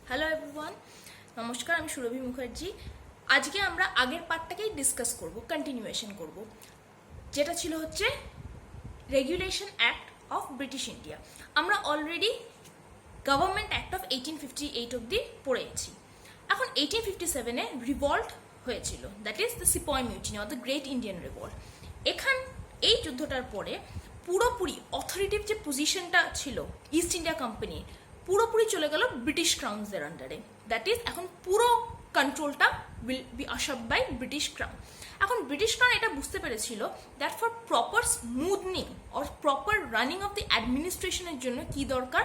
Hello everyone, নমস্কার। আমি সুরভি মুখার্জি। আজকে আমরা আগের পার্টটাকেই ডিসকাস করব, কন্টিনিউয়েশন করব, যেটা ছিল হচ্ছে regulation act of British India. আমরা অলরেডি গভর্নমেন্ট অ্যাক্ট অফ 1858 অব্দি পড়েছি। এখন 1857-এ রিভল্ট হয়েছিল, that is the সিপয় mutiny or the great Indian revolt. এই যুদ্ধটার পরে পুরোপুরি অথরিটিভ যে পজিশনটা ছিল ইস্ট ইন্ডিয়া কোম্পানির, পুরোপুরি চলে গেল ব্রিটিশ ক্রাউনসদের আন্ডারে। দ্যাট ইজ এখন পুরো কন্ট্রোলটা will be observed by British crown. এখন ব্রিটিশ ক্রাউন এটা বুঝতে পেরেছিল that for proper smoothening or proper running of the অ্যাডমিনিস্ট্রেশনের জন্য কি দরকার,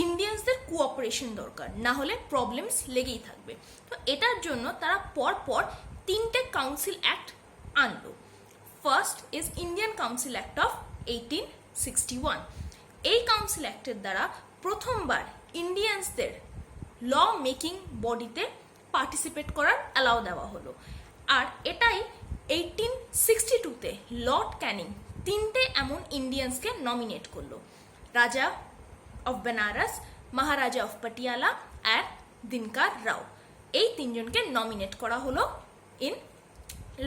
ইন্ডিয়ানসদের কোঅপারেশন দরকার, না হলে প্রবলেমস লেগেই থাকবে। তো এটার জন্য তারা পরপর 3টে কাউন্সিল অ্যাক্ট আনলো। First is Indian council act of 1861। এই কাউন্সিল অ্যাক্টের দ্বারা প্রথমবার ইন্ডিয়ানসদের ল মেকিং বডিতে পার্টিসিপেট করার অ্যালাউ দেওয়া হলো। আর এটাই 1862-তে লর্ড ক্যানিং 3টে এমন ইন্ডিয়ানসকে নমিনেট করলো, রাজা অফ বেনারস, মহারাজা অফ পাটিয়ালা আর দিনকার রাও। এই 3জনকে নমিনেট করা হলো ইন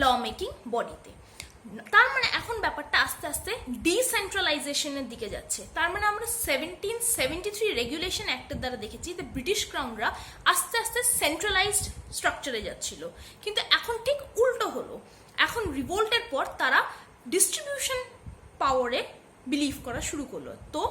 ল মেকিং বডিতে। তার মানে এখন ব্যাপারটা আস্তে আস্তে ডিসেন্ট্রালাইজেশনের দিকে যাচ্ছে। তার মানে আমরা 1773 রেগুলেশন অ্যাক্টের দ্বারা দেখেছি যে ব্রিটিশ ক্রাউনরা আস্তে আস্তে সেন্ট্রালাইজড স্ট্রাকচারে যাচ্ছিল, কিন্তু এখন ঠিক উল্টো হলো। এখন রিভোল্টের পর তারা ডিস্ট্রিবিউশন পাওয়ারে বিলিভ করা শুরু করলো, তো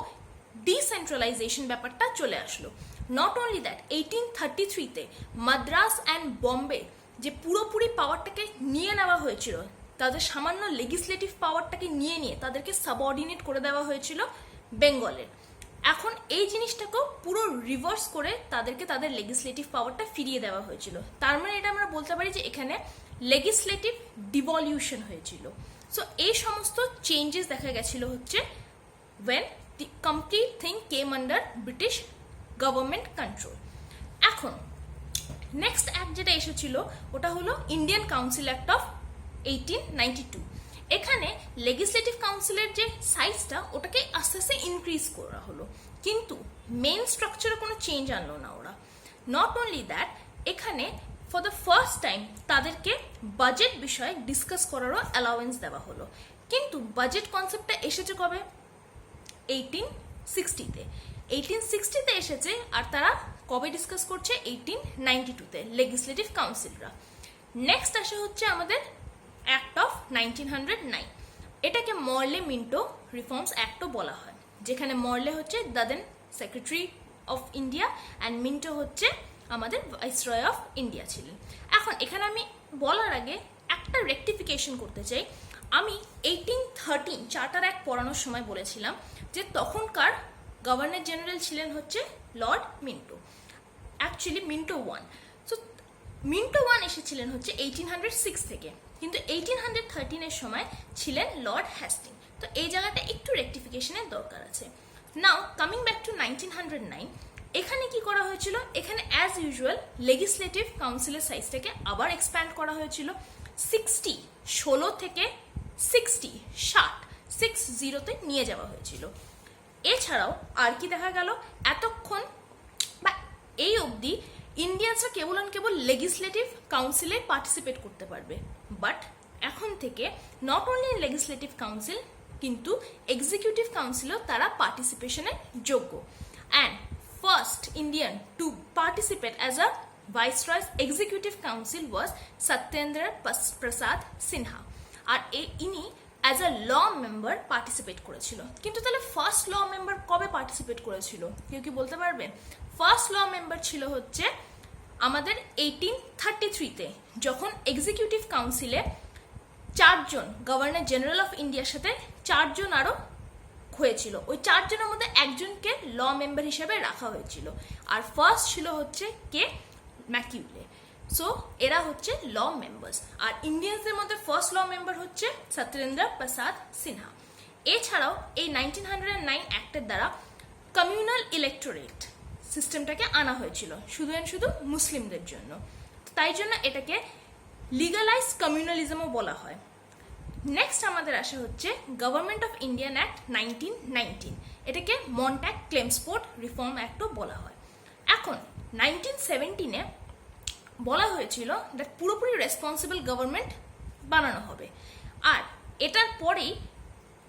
ডিসেন্ট্রালাইজেশন ব্যাপারটা চলে আসলো। নট অনলি দ্যাট, 1833-তে মাদ্রাস অ্যান্ড বম্বে যে পুরোপুরি পাওয়ারটাকে নিয়ে নেওয়া হয়েছিল, তাদের সামান্য লেজিসলেটিভ পাওয়ারটাকে নিয়ে তাদেরকে সাবঅর্ডিনেট করে দেওয়া হয়েছিল বেঙ্গলের। এখন এই জিনিসটাকেও পুরো রিভার্স করে তাদেরকে তাদের লেজিসলেটিভ পাওয়ারটা ফিরিয়ে দেওয়া হয়েছিল। তার মানে এটা আমরা বলতে পারি যে এখানে লেজিসলেটিভ ডিভলিউশন হয়েছিল। সো এই সমস্ত চেঞ্জেস দেখা গেছিল হচ্ছে when the complete thing came under British government control. এখন নেক্সট অ্যাক্ট যেটা এসেছিল ওটা হলো ইন্ডিয়ান কাউন্সিল অ্যাক্ট অফ 1892। এখানে লেজিসলেটিভ কাউন্সিলের যে সাইজটা ওটাকে আস্তে আস্তে ইনক্রিজ করা হলো, কিন্তু মেইন স্ট্রাকচারে কোনো চেঞ্জ আনলো না ওরা। নট অনলি দ্যাট, এখানে ফর দ্য ফার্স্ট টাইম তাদেরকে বাজেট বিষয়ে ডিসকাস করারও অ্যালাউয়েন্স দেওয়া হলো। কিন্তু বাজেট কনসেপ্টটা এসেছে কবে? 1860-তে। 1860-তে এসেছে, আর তারা কবে ডিসকাস করছে? 1892-তে লেজিসলেটিভ কাউন্সিলরা। নেক্সট আসে হচ্ছে আমাদের অ্যাক্ট অফ 1909। এটাকে মরলে মিন্টো রিফর্মস অ্যাক্টও বলা হয়, যেখানে মরলে হচ্ছে the then secretary of India and Minto হচ্ছে আমাদের ভাইসরয় অফ ইন্ডিয়া ছিলেন। এখন এখানে আমি বলার আগে একটা রেকটিফিকেশন করতে চাই। আমি 1813 চার্টার অ্যাক্ট পড়ানোর সময় বলেছিলাম যে তখনকার গভর্নর জেনারেল ছিলেন হচ্ছে Lord Minto, actually Minto 1। So Minto 1 এসেছিলেন হচ্ছে 1806 থেকে, কিন্তু 1813-এর সময় ছিলেন লর্ড হ্যাস্টিং। তো এই জায়গাটা একটু রেকটিফিকেশনের দরকার আছে। নাও কামিং ব্যাক টু 1909, এখানে কি করা হয়েছিল? এখানে অ্যাজ ইউজুয়াল লেজিসলেটিভ কাউন্সিলের সাইজটাকে আবার এক্সপ্যান্ড করা হয়েছিল। 16 থেকে 60তে নিয়ে যাওয়া হয়েছিল। এছাড়াও আর কি দেখা গেল, এতক্ষণ বা এই অবধি ইন্ডিয়ানসরা কেবল লেজিসলেটিভ কাউন্সিলে পার্টিসিপেট করতে পারবে, বাট এখন থেকে নট অনলি লেজিসলেটিভ কাউন্সিল কিন্তু এক্সিকিউটিভ কাউন্সিলও তারা পার্টিসিপেশনের যোগ্য। And first Indian to participate as a viceroy's executive council was Satyendra Prasad Sinha, আর ইনি as a law member participate করেছিল। কিন্তু তাহলে ফার্স্ট ল মেম্বার কবে পার্টিসিপেট করেছিল, কেউ কি বলতে পারবে? ফার্স্ট ল মেম্বার ছিল হচ্ছে আমাদের 1833-তে, যখন এক্সিকিউটিভ কাউন্সিলে 4জন গভর্নর জেনারেল অফ ইন্ডিয়ার সাথে 4জন আরও হয়েছিল। ওই 4জনের মধ্যে একজনকে ল মেম্বার হিসেবে রাখা হয়েছিল, আর ফার্স্ট ছিল হচ্ছে কে? ম্যাকিউলে। সো এরা হচ্ছে ল মেম্বার্স, আর ইন্ডিয়ানসদের মধ্যে ফার্স্ট ল মেম্বার হচ্ছে সত্যেন্দ্র প্রসাদ সিনহা। এছাড়াও এই 1909 অ্যাক্টের দ্বারা কমিউনাল ইলেক্টোরেট সিস্টেমটাকে আনা হয়েছিল শুধু মুসলিমদের জন্য, তাই জন্য এটাকে লিগালাইজ কমিউনালিজমও বলা হয়। নেক্সট আমাদের আসা হচ্ছে গভর্নমেন্ট অফ ইন্ডিয়ান অ্যাক্ট 1919, এটাকে মন্ট্যাক ক্লেমসফোর্ড রিফর্ম অ্যাক্টও বলা হয়। এখন 1917-এ বলা হয়েছিল দ্যাট পুরোপুরি রেসপন্সিবল গভর্নমেন্ট বানানো হবে। আর এটার পরেই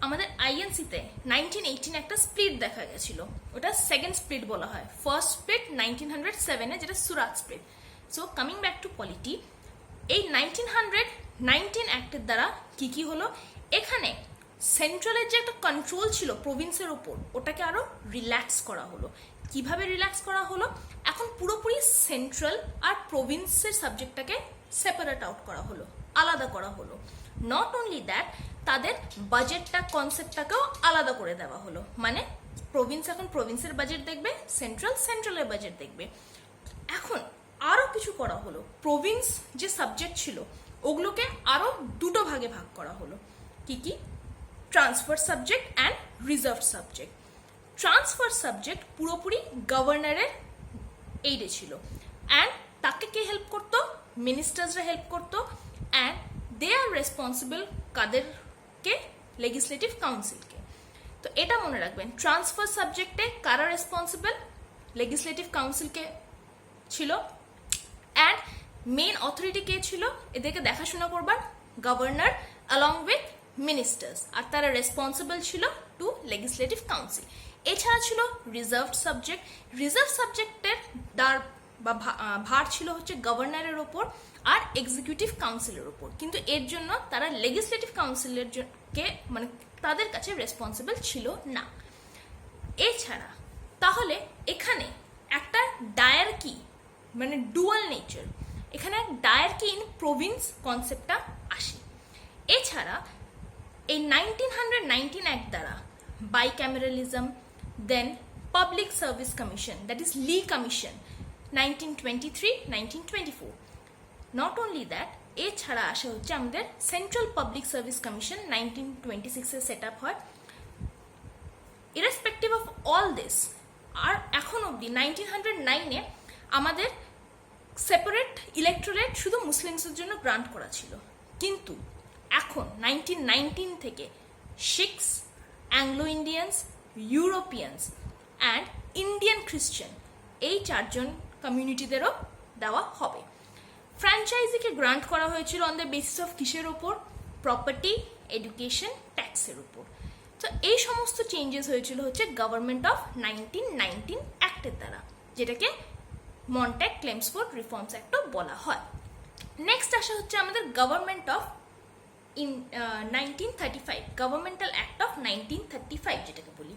আমাদের আইএনসিতে 1918 একটা স্প্লিট দেখা গেছিল, ওটা সেকেন্ড স্প্লিট বলা হয়। ফার্স্ট স্প্লিট 1907-এ, যেটা Surat split. So coming back to polity, এই 1919 অ্যাক্টের দ্বারা কি কি হলো, এখানে সেন্ট্রালের যে একটা কন্ট্রোল ছিল প্রভিন্সের ওপর, ওটাকে আরো রিল্যাক্স করা হলো। কিভাবে রিল্যাক্স করা হলো, এখন পুরোপুরি সেন্ট্রাল আর প্রভিন্সের সাবজেক্টটাকে সেপারেট আউট করা হলো, আলাদা করা হলো। নট অনলি দ্যাট, তাদের বাজেটটা কনসেপ্টটাকেও আলাদা করে দেওয়া হলো। মানে প্রভিন্স এখন প্রভিন্সের বাজেট দেখবে, সেন্ট্রাল সেন্ট্রালের বাজেট দেখবে। এখন আরো কিছু করা হলো, প্রভিন্স যে সাবজেক্ট ছিল ওগুলোকে আরো দুটো ভাগে ভাগ করা হলো। কি কি? Transfer subject and reserve subject. Transfer subject পুরোপুরি গভর্নরের এইডে ছিল, অ্যান্ড তাকে কে হেল্প করতো? মিনিস্টার্সরা হেল্প করতো, অ্যান্ড দে আর রেসপন্সিবল কাদেরকে? লেজিসলেটিভ কাউন্সিলকে। তো এটা মনে রাখবেন, ট্রান্সফার সাবজেক্টে কারা রেসপন্সিবল? লেজিসলেটিভ কাউন্সিলকে ছিল, অ্যান্ড মেইন অথরিটি কে ছিল? এদেরকে দেখাশোনা করবার গভর্নর অ্যালং উইথ মিনিস্টার্স, আর তারা রেসপন্সিবল ছিল টু লেজিসলেটিভ কাউন্সিল। এছাড়া ছিল রিজার্ভ সাবজেক্ট। রিজার্ভ সাবজেক্টের ভার ছিল হচ্ছে গভর্নরের ওপর আর এক্সিকিউটিভ কাউন্সিলের ওপর, কিন্তু এর জন্য তারা লেজিসলেটিভ কাউন্সিলের কে মানে তাদের কাছে রেসপন্সিবল ছিল না। এছাড়া তাহলে এখানে একটা ডায়ারকি মানে ডুয়াল নেচার, এখানে ডায়ারকি ইন প্রভিন্স কনসেপ্টটা আসে। এছাড়া এই 1919 অ্যাক্ট দ্বারা bicameralism, then public service commission, that is Lee commission 1923, 1924। Not only that, এছাড়া আসা হচ্ছে আমাদের সেন্ট্রাল পাবলিক সার্ভিস কমিশন 1926-এ সেট আপ হয়। ইরেসপেক্টিভ অফ অল দিস, আর এখন অবধি 1909-এ আমাদের সেপারেট ইলেকটোরেট শুধু মুসলিমসের জন্য গ্রান্ট করা ছিল, কিন্তু এখন 1919 থেকে Sikhs, Anglo Indians, Europeans and Indian Christian, এই চারজন কমিউনিটিদেরও দেওয়া হবে। ফ্র্যাঞ্চাইজিকে গ্রান্ট করা হয়েছিল অন দ্য বেসিস অফ কিসের ওপর? প্রপার্টি, এডুকেশন, ট্যাক্সের উপর। তো এই সমস্ত চেঞ্জেস হয়েছিল হচ্ছে গভর্নমেন্ট অফ 1919 অ্যাক্টের দ্বারা, যেটাকে মন্ট্যাগ ক্লেমসফোর্ড রিফর্মস অ্যাক্টও বলা হয়। নেক্সট আসা হচ্ছে আমাদের government of 1935, governmental act of 1935 যেটাকে বলি।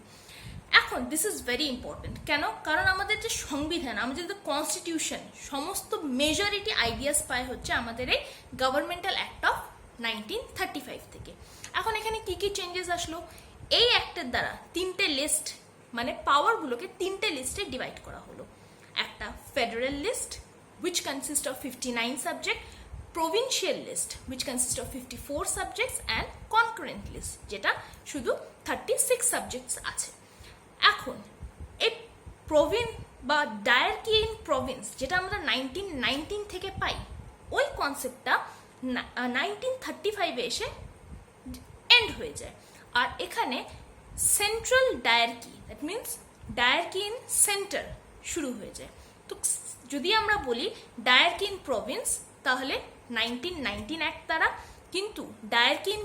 এখন দিস ইজ ভেরি ইম্পর্টেন্ট। কেন? কারণ আমাদের যে সংবিধান, আমাদের যে কনস্টিটিউশন, সমস্ত মেজরিটি আইডিয়াস পায় হচ্ছে আমাদের এই গভর্নমেন্টাল অ্যাক্ট অফ 1935 থেকে। এখন এখানে কি কি চেঞ্জেস আসলো? এই অ্যাক্টের দ্বারা তিনটে লিস্ট মানে পাওয়ারগুলোকে তিনটে লিস্টে ডিভাইড করা হলো। একটা federal list which consists of 59 subjects, provincial list which consists of 54 subjects and concurrent list যেটা শুধু 36 সাবজেক্টস আছে। এখন এই প্রভিন বা ডায়ারকি ইন প্রভিন্স যেটা আমরা 1919 থেকে পাই, ওই কনসেপ্টটা 1935-এ এসে এন্ড হয়ে যায়। আর এখানে central dyarchy, that means dyarchy in center শুরু হয়ে যায়। তো যদি আমরা বলি ডায়ারকি ইন প্রভিন্স, তাহলে 1919 অ্যাক্ট দ্বারা, কিন্তু ডায়ারকি ইন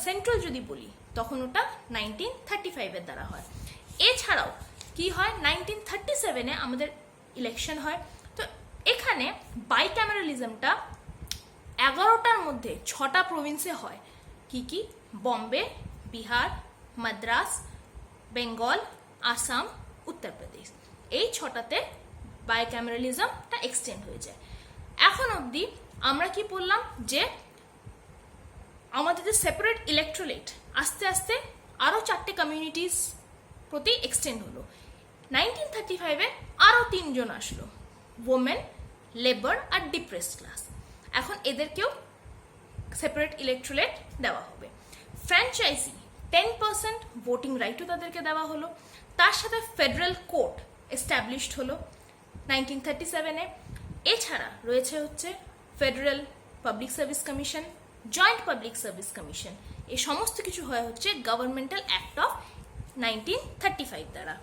সেন্ট্রাল যদি বলি তখন ওটা 1935-এর দ্বারা হয়। এছাড়াও কি হয়, 1937-এ আমাদের ইলেকশন হয়। তো এখানে বাইক্যামেরালিজমটা 11টার মধ্যে 6টা প্রভিন্সে হয়। কি কি? বম্বে, বিহার, মাদ্রাস, বেঙ্গল, আসাম, উত্তরপ্রদেশ। এই 6টাতে বাইক্যামেরালিজমটা এক্সটেন্ড হয়ে যায়। এখন অবধি আমরা কি বললাম যে আমাদের যে সেপারেট ইলেকট্রোলেট আস্তে আস্তে আরও 4টে কমিউনিটিস প্রতি এক্সটেন্ড হলো। 1935-এ আরও 3 জন আসলো, ওমেন, লেবার আর ডিপ্রেসড ক্লাস। এখন এদেরকেও সেপারেট ইলেকট্রোলেট দেওয়া হবে। ফ্র্যাঞ্চাইজি 10% ভোটিং রাইটও তাদেরকে দেওয়া হলো। তার সাথে ফেডারেল কোর্ট এস্টাবলিশড হলো 1937-এ। এছাড়া রয়েছে হচ্ছে federal public service commission, joint public service commission. এই সমস্ত কিছু হয় হচ্ছে গভর্নমেন্টাল অ্যাক্ট অফ 1935 দ্বারা।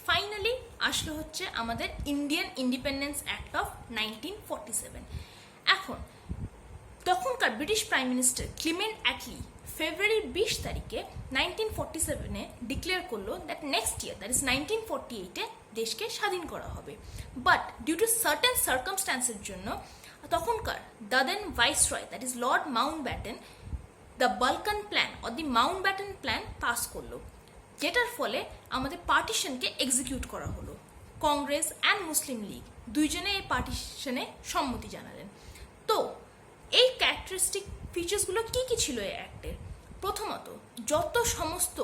ফাইনালি আসলো হচ্ছে আমাদের ইন্ডিয়ান ইন্ডিপেন্ডেন্স অ্যাক্ট অফ 1947। এখন তখনকার British prime minister Clement Attlee ফেব্রুয়ারির 20 তারিখে 1947-এ ডিক্লেয়ার করলো that next year, that is 1948-এ দেশকে স্বাধীন করা হবে। বাট ডিউ টু সার্টেন সার্কামস্ট্যান্সের জন্য তখনকার the then viceroy, that is Lord Mountbatten, the Balkan plan or the Mountbatten plan pass করলো, যেটার ফলে আমাদের পার্টিশনকে এক্সিকিউট করা হলো। কংগ্রেস অ্যান্ড মুসলিম লীগ দুইজনে এই পার্টিশনে সম্মতি জানালেন। তো এই ক্যারেক্টারিস্টিক ফিচার্সগুলো কি কি ছিল এই অ্যাক্টের? প্রথমত, যত সমস্ত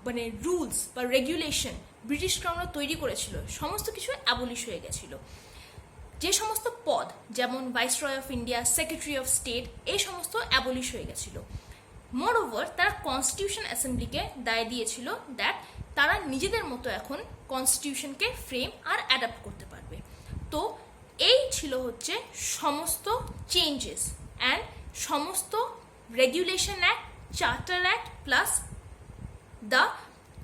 মানে রুলস বা রেগুলেশন ব্রিটিশ ক্রাউনরা তৈরি করেছিল সমস্ত কিছু অ্যাবলিশ হয়ে গেছিল। যে সমস্ত পদ যেমন viceroy of India, secretary of state, এই সমস্ত অ্যাবলিশ হয়ে গেছিল। মোর ওভার তারা কনস্টিটিউশন অ্যাসেম্বলিকে দায় দিয়েছিল দ্যাট তারা নিজেদের মতো এখন কনস্টিটিউশনকে ফ্রেম আর অ্যাডাপ্ট করতে পারবে। তো এই ছিল হচ্ছে সমস্ত চেঞ্জেস অ্যান্ড সমস্ত regulation act, charter act plus the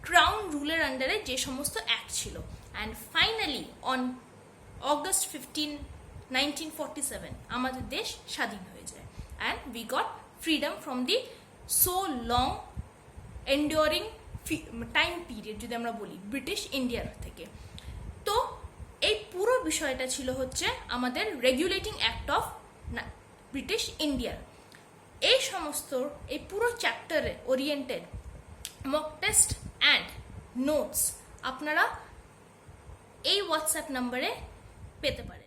crown রুলের আন্ডারে যে সমস্ত অ্যাক্ট ছিল। অ্যান্ড ফাইনালি অন August 15, 1947 আমাদের দেশ স্বাধীন হয়ে যায় and we got freedom from the so long এন্ডিওরিং time period, যদি আমরা বলি ব্রিটিশ ইন্ডিয়ার থেকে। তো এই পুরো বিষয়টা ছিল হচ্ছে আমাদের রেগুলেটিং অ্যাক্ট অফ ব্রিটিশ ইন্ডিয়ার। এই সমস্ত এই পুরো চ্যাপ্টারে oriented mock test and notes আপনারা এই হোয়াটসঅ্যাপ নাম্বারে পেতে পারেন।